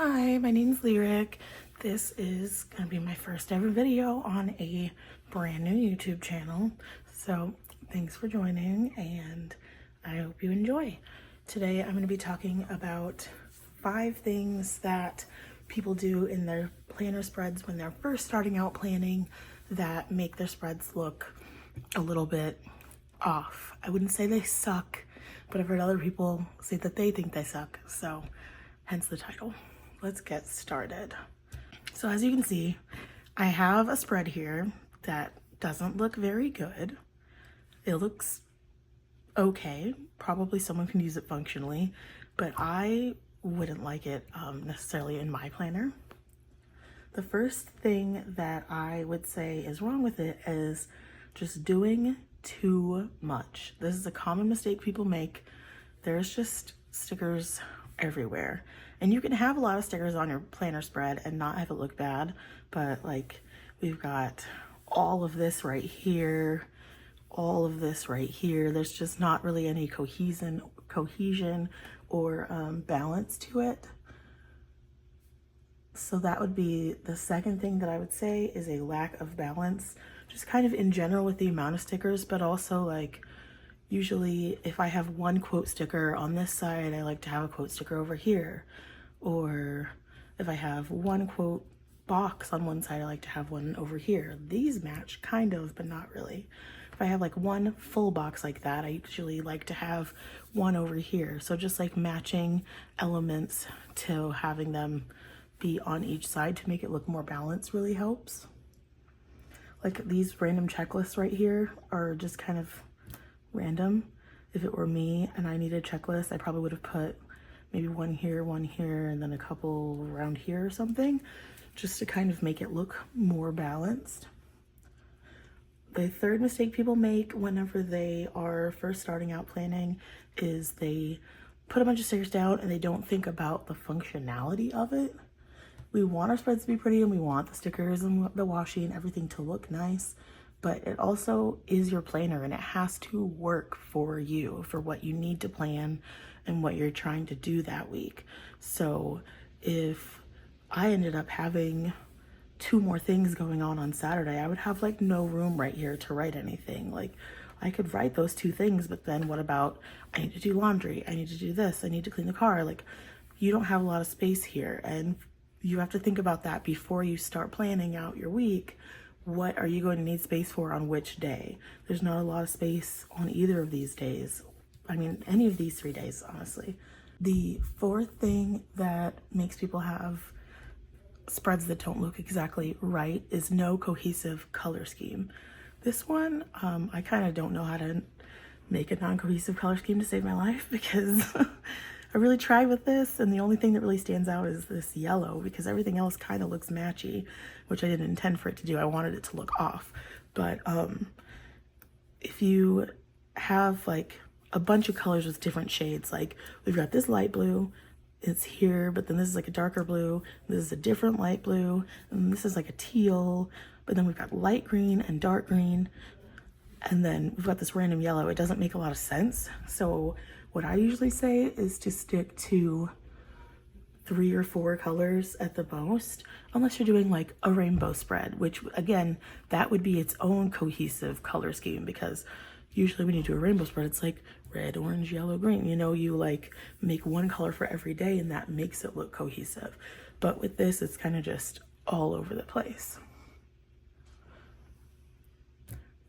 Hi, my name's Lyric. This is going to be my first ever video on a brand new YouTube channel. So thanks for joining and I hope you enjoy. Today I'm going to be talking about 5 things that people do in their planner spreads when they're first starting out planning that make their spreads look a little bit off. I wouldn't say they suck, but I've heard other people say that they think they suck, so hence the title. Let's get started. So as you can see, I have a spread here that doesn't look very good. It looks okay. Probably someone can use it functionally, but I wouldn't like it necessarily in my planner. The first thing that I would say is wrong with it is just doing too much. This is a common mistake people make. There's just stickers everywhere. And you can have a lot of stickers on your planner spread and not have it look bad, but like we've got all of this right here, all of this right here. There's just not really any cohesion or balance to it. So that would be the second thing that I would say is a lack of balance, just kind of in general with the amount of stickers, but also like usually if I have one quote sticker on this side, I like to have a quote sticker over here. Or if I have one quote box on one side, I like to have one over here. These match kind of, but not really. If I have like one full box like that, I usually like to have one over here. So just like matching elements to having them be on each side to make it look more balanced really helps. Like these random checklists right here are just kind of random. If it were me and I needed a checklist, I probably would have put maybe one here, and then a couple around here or something, just to kind of make it look more balanced. The third mistake people make whenever they are first starting out planning is they put a bunch of stickers down and they don't think about the functionality of it. We want our spreads to be pretty and we want the stickers and the washi and everything to look nice, but it also is your planner and it has to work for you, for what you need to plan and what you're trying to do that week. So if I ended up having 2 more things going on Saturday, I would have like no room right here to write anything. Like I could write those 2 things, but then what about I need to do laundry, I need to do this, I need to clean the car. Like you don't have a lot of space here, and you have to think about that before you start planning out your week. What are you going to need space for on which day? There's not a lot of space on either of these days. I mean, any of these 3 days, honestly. The fourth thing that makes people have spreads that don't look exactly right is no cohesive color scheme. This one, I kind of don't know how to make a non-cohesive color scheme to save my life because I really tried with this, and the only thing that really stands out is this yellow because everything else kind of looks matchy, which I didn't intend for it to do. I wanted it to look off. But if you have like a bunch of colors with different shades, like we've got this light blue, it's here, but then this is like a darker blue, this is a different light blue, and this is like a teal, but then we've got light green and dark green, and then we've got this random yellow. It doesn't make a lot of sense. So what I usually say is to stick to 3 or 4 colors at the most, unless you're doing like a rainbow spread, which again, that would be its own cohesive color scheme, because usually when you do a rainbow spread, it's like red, orange, yellow, green. You know, you like make one color for every day and that makes it look cohesive. But with this, it's kind of just all over the place.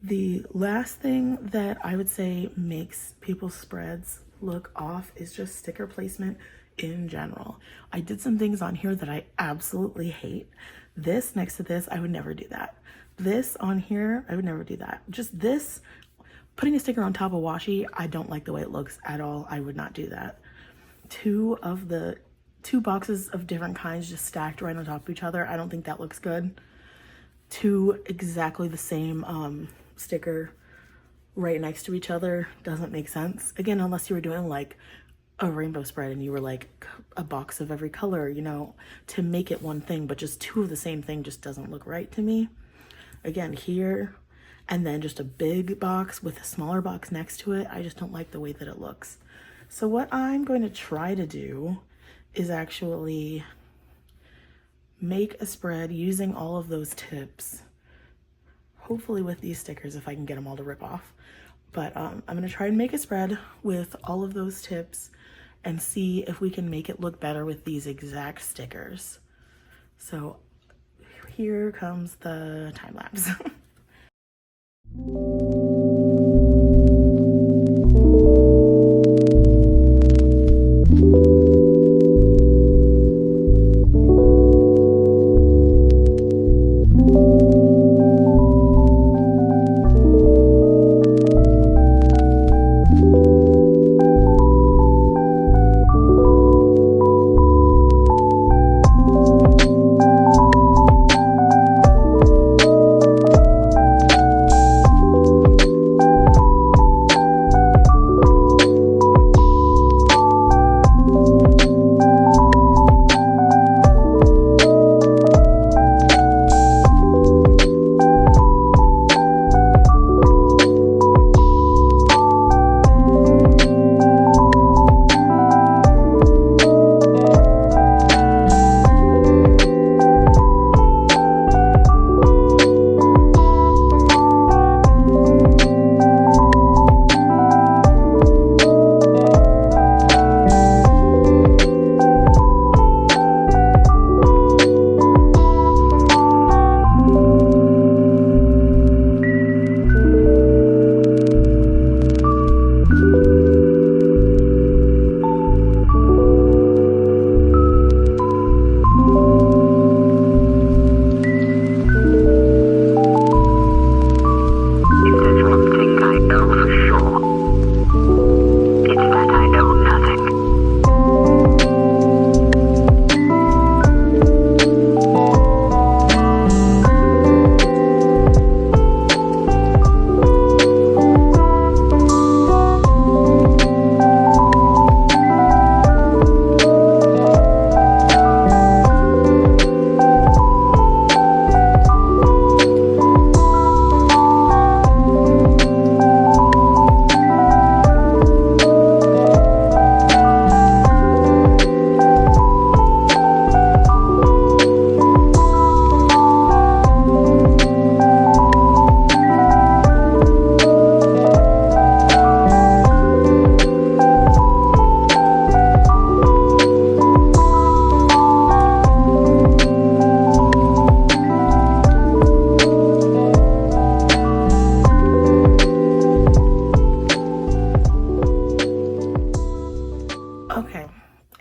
The last thing that I would say makes people's spreads look off is just sticker placement in general. I did some things on here that I absolutely hate. This next to this, I would never do that. This on here, I would never do that. Just this, putting a sticker on top of washi, I don't like the way it looks at all. I would not do that. 2 boxes of different kinds just stacked right on top of each other, I don't think that looks good. 2 exactly the same sticker right next to each other doesn't make sense. Again, unless you were doing like a rainbow spread and you were like a box of every color, you know, to make it one thing, but just 2 of the same thing just doesn't look right to me. Again, here, and then just a big box with a smaller box next to it, I just don't like the way that it looks. So what I'm going to try to do is actually make a spread using all of those tips. Hopefully with these stickers, if I can get them all to rip off. But I'm gonna try and make a spread with all of those tips and see if we can make it look better with these exact stickers. So here comes the time lapse.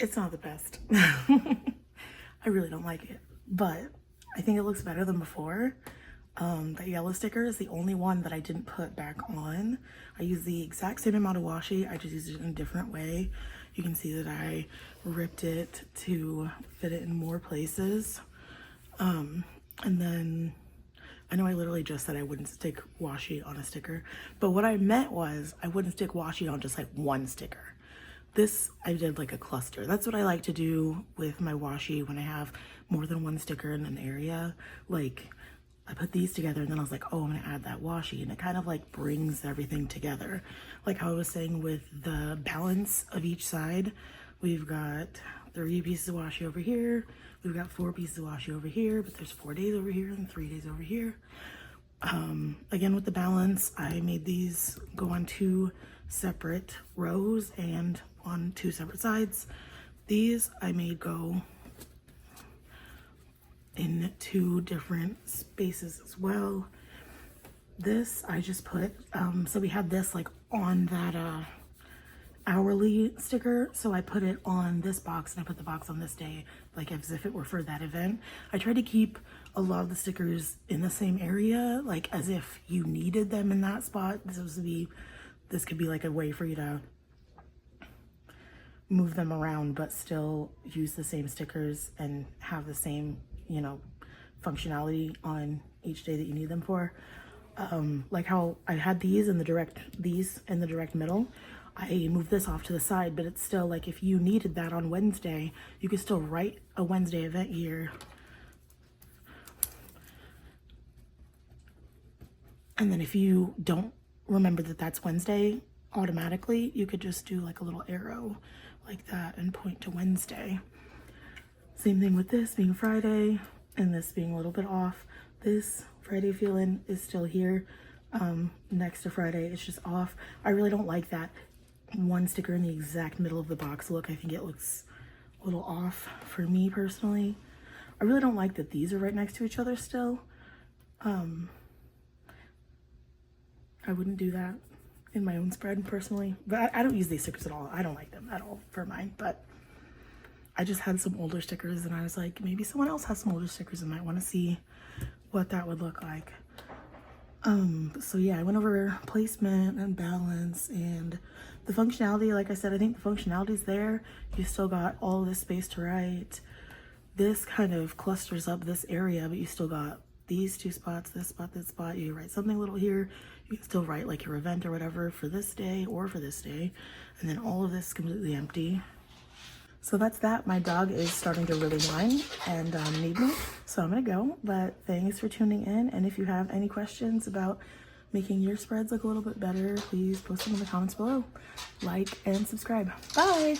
It's not the best. I really don't like it, but I think it looks better than before. That yellow sticker is the only one that I didn't put back on. I used the exact same amount of washi, I just used it in a different way. You can see that I ripped it to fit it in more places. And then I know I literally just said I wouldn't stick washi on a sticker, but what I meant was I wouldn't stick washi on just like one sticker. This, I did like a cluster. That's what I like to do with my washi when I have more than one sticker in an area. Like, I put these together and then I was like, oh, I'm gonna add that washi, and it kind of like brings everything together. Like how I was saying with the balance of each side, we've got 3 pieces of washi over here, we've got 4 pieces of washi over here, but there's 4 days over here and 3 days over here. Again, with the balance, I made these go on 2 separate rows and on 2 separate sides. These I made go in 2 different spaces as well. This I just put, so we had this like on that hourly sticker, so I put it on this box and I put the box on this day, like as if it were for that event. I tried to keep a lot of the stickers in the same area, like as if you needed them in that spot. This could be like a way for you to move them around but still use the same stickers and have the same, you know, functionality on each day that you need them for. Like how I had these in the direct middle. I moved this off to the side, but it's still like if you needed that on Wednesday, you could still write a Wednesday event here. And then if you don't remember that that's Wednesday, automatically, you could just do like a little arrow like that and point to Wednesday. Same thing with this being Friday and this being a little bit off. This Friday feeling is still here. Next to Friday, it's just off. I really don't like that one sticker in the exact middle of the box look. I think it looks a little off for me personally. I really don't like that these are right next to each other still. I wouldn't do that in my own spread personally, but I don't use these stickers at all. I don't like them at all for mine, but I just had some older stickers and I was like, maybe someone else has some older stickers and might want to see what that would look like. So yeah, I went over placement and balance and the functionality. Like I said, I think the functionality is there. You still got all this space to write. This kind of clusters up this area, but you still got these two spots, this spot, this spot. You write something little here. You can still write like your event or whatever for this day or for this day. And then all of this is completely empty. So that's that. My dog is starting to really whine and need me, so I'm gonna go. But thanks for tuning in, and if you have any questions about making your spreads look a little bit better, please post them in the comments below. Like and subscribe. Bye!